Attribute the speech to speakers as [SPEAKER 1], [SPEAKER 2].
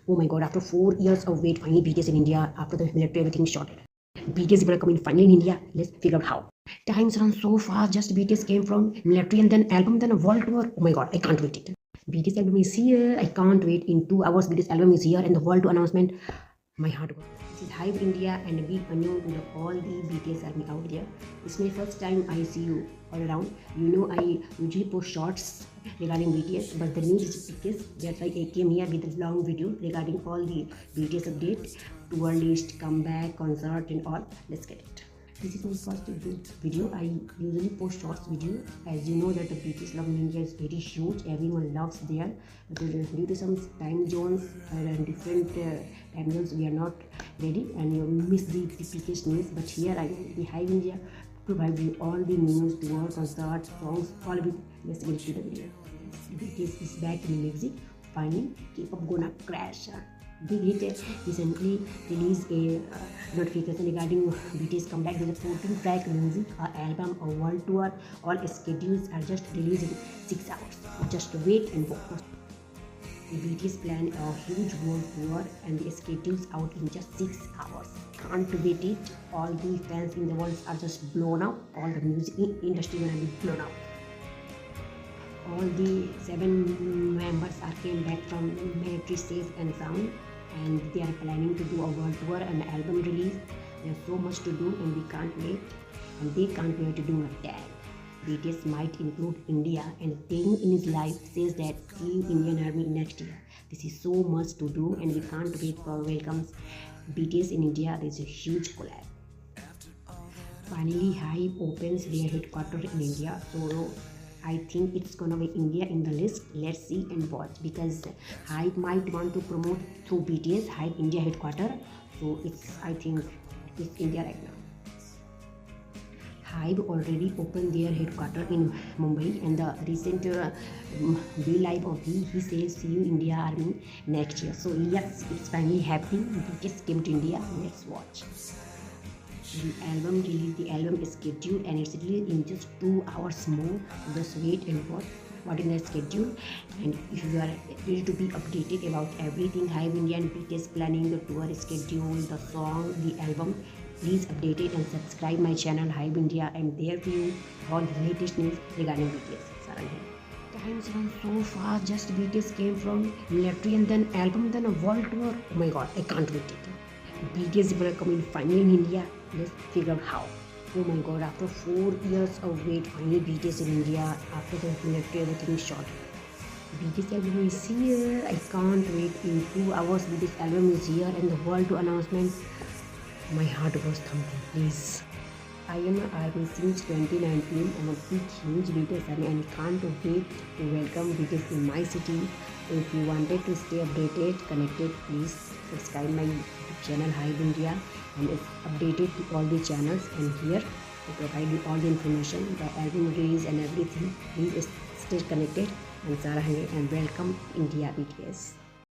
[SPEAKER 1] Oh my god, after 4 years of wait, finally BTS in India, after the military everything shorted. BTS is gonna come in finally in India. Let's figure out how. Times run so fast, just BTS came from military and then album, then a world tour. Oh my god, I can't wait it. BTS album is here. I can't wait. In 2 hours, BTS album is here and the world tour announcement. My heart goes. This is Hive India and we unknown all the BTS army out there. It's my first time I see you all around. You know I usually post shorts regarding BTS, but the news is BTS. That's why I came here with a long video regarding all the BTS update, tour list, comeback, concert and all. Let's get it. This is my first video. I usually post shorts video. As you know that the BTS love in India is very huge. Everyone loves there. But due to some time zones and different time zones, we are not ready and you miss the BTS news. But here I am, the Hive India, provide you all the news, tour, concerts, songs, all of it. Let's get into the video. BTS is back in music. Finally, K-pop gonna crash. Big Hit recently released a notification regarding BTS comeback with a 14-track music, album, a world tour. All schedules are just released in 6 hours. Just wait and watch. The BTS plan a huge world tour and the schedules out in just 6 hours. Can't wait it. All the fans in the world are just blown out. All the music industry gonna be blown out. All the 7 members are came back from military safe and sound, and they are planning to do a world tour and album release. There's so much to do and we can't wait, and they can't wait to do a tag. BTS might include India, and Taehyung in his life says that see Indian Army next year. This is so much to do and we can't wait for welcomes BTS in India. There's a huge collab. Finally, Hive opens their headquarters in India, so I think it's gonna be India in the list. Let's see and watch, because Hive might want to promote through BTS, Hive India headquarters. So I think it's India right now. Hive already opened their headquarters in Mumbai, and the recent V Live of he says see you India Army next year. So yes, it's finally happening. BTS came to India. Let's watch. The album release, the album is scheduled and it's released in just 2 hours more. Just wait and watch what is the schedule. And if you are ready to be updated about everything Hive India and BTS planning, the tour schedule, the song, the album, please update it and subscribe my channel Hive India, and there for you all the latest news regarding BTS. Sarang here. Times run so fast, just BTS came from military and then album, then a world tour. Oh my god, I can't wait it. BTS will come in finally in India. Let's figure out how. Oh my god, after 4 years of wait, finally BTS in India, after the military everything short. BTS album is here. I can't wait. In 2 hours BTS album is here and the world tour announcement. My heart was thumping, please. I am an army since 2019. I'm a big huge BTS army and can't wait to welcome BTS in my city. If you wanted to stay updated, connected, please subscribe my channel Hive India, and it's updated to all the channels, and here I provide you all the information, the album release and everything. Please stay connected, and Sarah here, and welcome India BTS.